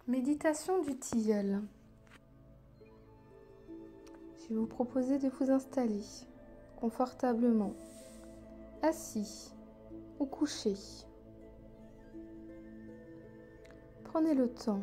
Méditation du tilleul. Je vais vous proposer de vous installer confortablement, assis ou couché. Prenez le temps.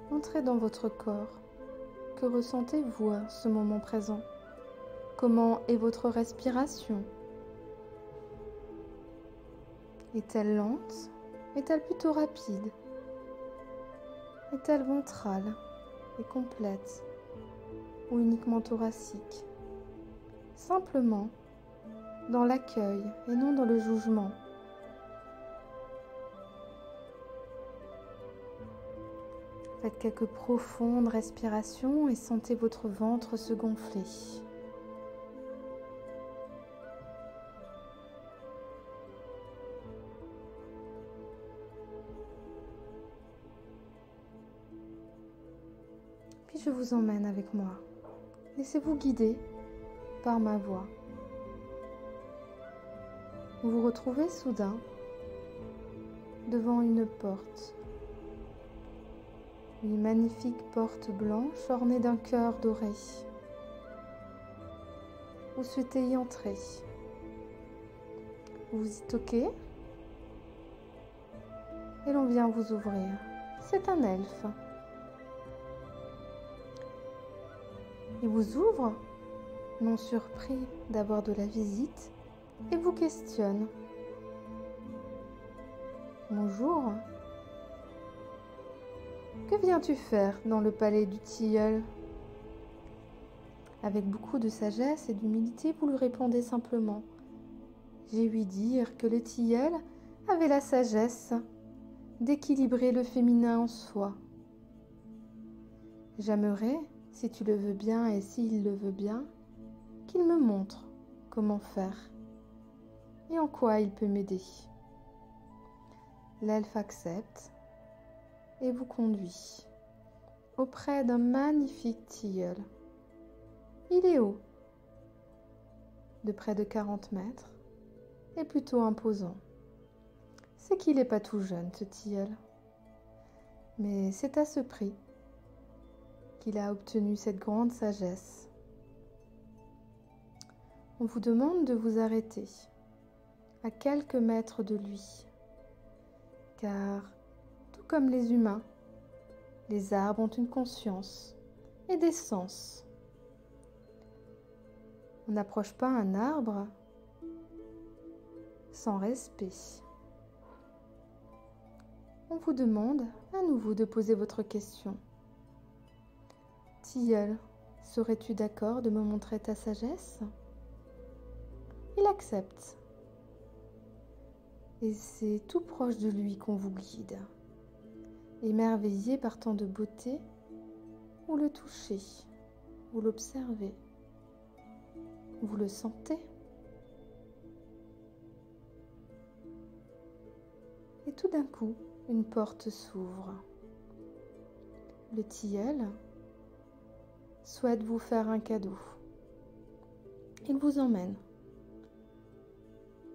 Entrez dans votre corps. Que ressentez-vous à ce moment présent? Comment est votre respiration? Est-elle lente? Est-elle plutôt rapide? Est-elle ventrale et complète ou uniquement thoracique? Simplement dans l'accueil et non dans le jugement. Faites quelques profondes respirations et sentez votre ventre se gonfler. Puis je vous emmène avec moi. Laissez-vous guider par ma voix. Vous vous retrouvez soudain devant une porte. Une magnifique porte blanche ornée d'un cœur doré. Vous souhaitez y entrer. Vous y toquez et l'on vient vous ouvrir. C'est un elfe. Il vous ouvre, non surpris d'avoir de la visite, et vous questionne. Bonjour. Que viens-tu faire dans le palais du tilleul? Avec beaucoup de sagesse et d'humilité, vous lui répondez simplement. J'ai ouï dire que le tilleul avait la sagesse d'équilibrer le féminin en soi. J'aimerais, si tu le veux bien et s'il le veut bien, qu'il me montre comment faire et en quoi il peut m'aider. L'elfe accepte et vous conduit auprès d'un magnifique tilleul. Il est haut, de près de 40 mètres, et plutôt imposant. C'est qu'il n'est pas tout jeune, ce tilleul, mais c'est à ce prix qu'il a obtenu cette grande sagesse. On vous demande de vous arrêter à quelques mètres de lui, car tout comme les humains, les arbres ont une conscience et des sens. On n'approche pas un arbre sans respect. On vous demande à nouveau de poser votre question. Tilleul, serais-tu d'accord de me montrer ta sagesse? Il accepte. Et c'est tout proche de lui qu'on vous guide. Émerveillé par tant de beauté, vous le touchez, vous l'observez, vous le sentez. Et tout d'un coup, une porte s'ouvre. Le tilleul souhaite vous faire un cadeau. Il vous emmène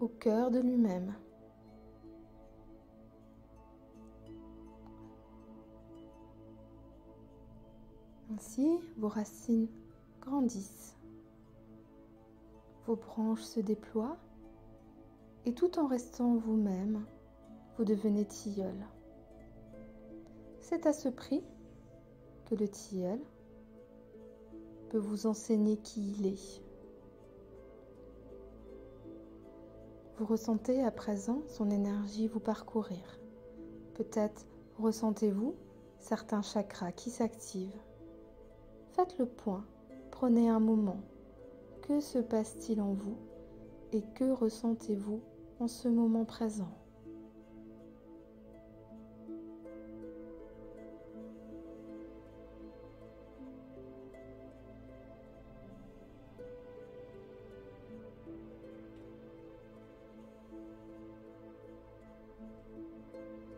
au cœur de lui-même. Ainsi, vos racines grandissent, vos branches se déploient et tout en restant vous-même, vous devenez tilleul. C'est à ce prix que le tilleul peut vous enseigner qui il est. Vous ressentez à présent son énergie vous parcourir. Peut-être ressentez-vous certains chakras qui s'activent. Faites le point, prenez un moment. Que se passe-t-il en vous et que ressentez-vous en ce moment présent?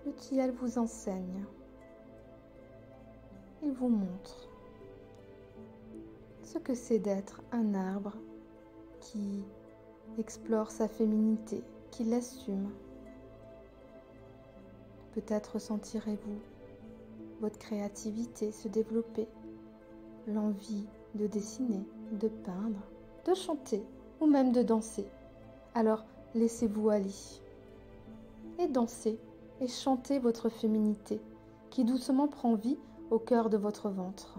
Le tilleul vous enseigne. Il vous montre ce que c'est d'être un arbre qui explore sa féminité, qui l'assume. Peut-être sentirez-vous votre créativité se développer, l'envie de dessiner, de peindre, de chanter ou même de danser. Alors laissez-vous aller et dansez et chantez votre féminité qui doucement prend vie au cœur de votre ventre.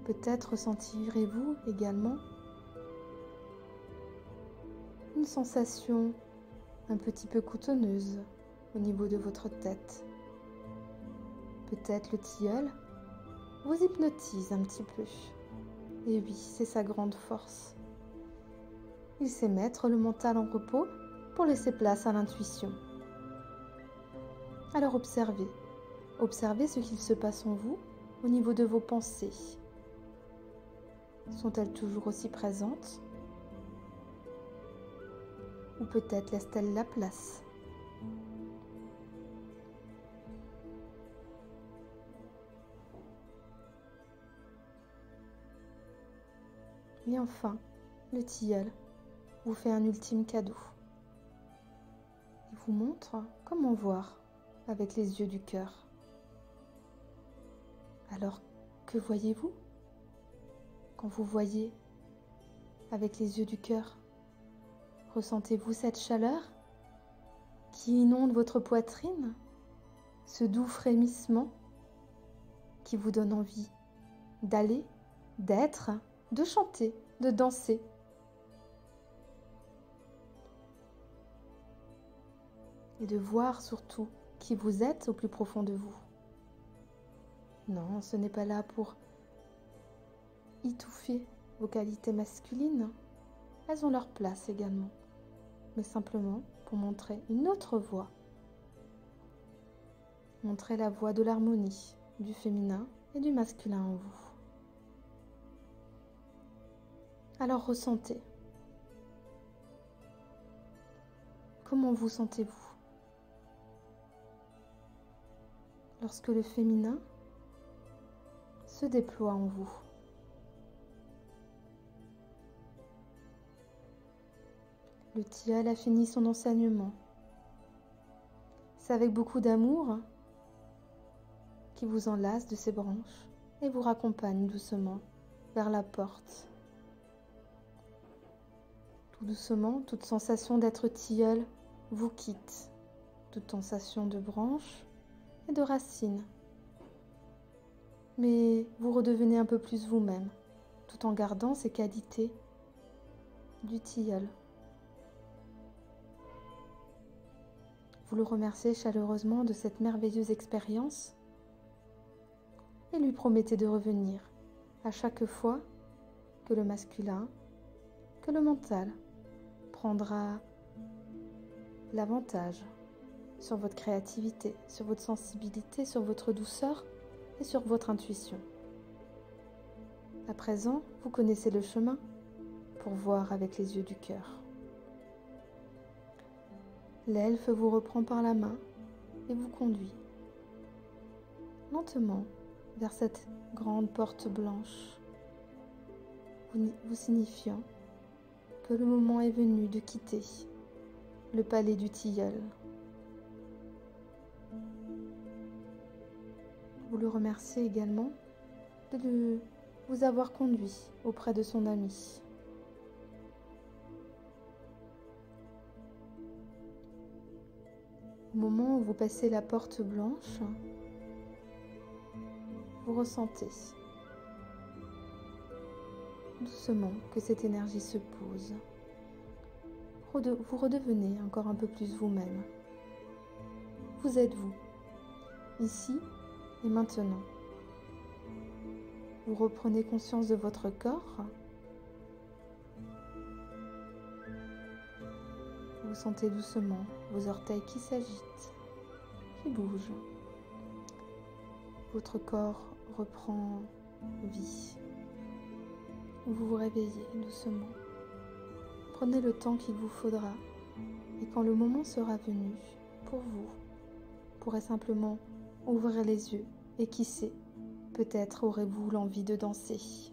Peut-être sentirez-vous également une sensation un petit peu coutonneuse au niveau de votre tête. Peut-être le tilleul vous hypnotise un petit peu. Et oui, c'est sa grande force. Il sait mettre le mental en repos pour laisser place à l'intuition. Alors observez. Observez ce qu'il se passe en vous au niveau de vos pensées. Sont-elles toujours aussi présentes? Ou peut-être laissent-elles la place? Et enfin, le tilleul vous fait un ultime cadeau. Il vous montre comment voir avec les yeux du cœur. Alors, que voyez-vous quand vous voyez avec les yeux du cœur? Ressentez-vous cette chaleur qui inonde votre poitrine, ce doux frémissement qui vous donne envie d'aller, d'être, de chanter, de danser? Et de voir surtout qui vous êtes au plus profond de vous. Non, ce n'est pas là pour étouffer vos qualités masculines. Elles ont leur place également, mais simplement pour montrer une autre voie. Montrer la voie de l'harmonie, du féminin et du masculin en vous. Alors ressentez. Comment vous sentez-vous lorsque le féminin se déploie en vous? Le tilleul a fini son enseignement. C'est avec beaucoup d'amour qu'il vous enlace de ses branches et vous raccompagne doucement vers la porte. Tout doucement, toute sensation d'être tilleul vous quitte. Toute sensation de branches et de racines. Mais vous redevenez un peu plus vous-même, tout en gardant ces qualités du tilleul. Vous le remerciez chaleureusement de cette merveilleuse expérience et lui promettez de revenir à chaque fois que le masculin, que le mental prendra l'avantage sur votre créativité, sur votre sensibilité, sur votre douceur et sur votre intuition. À présent, vous connaissez le chemin pour voir avec les yeux du cœur. L'elfe vous reprend par la main et vous conduit lentement vers cette grande porte blanche, vous signifiant que le moment est venu de quitter le palais du tilleul. Vous le remerciez également de vous avoir conduit auprès de son ami. Au moment où vous passez la porte blanche, vous ressentez doucement que cette énergie se pose. Vous redevenez encore un peu plus vous-même. Vous êtes vous, ici et maintenant. Vous reprenez conscience de votre corps. Vous sentez doucement vos orteils qui s'agitent, qui bougent. Votre corps reprend vie. Vous vous réveillez doucement. Prenez le temps qu'il vous faudra et quand le moment sera venu pour vous, vous pourrez simplement ouvrir les yeux et qui sait, peut-être aurez-vous l'envie de danser.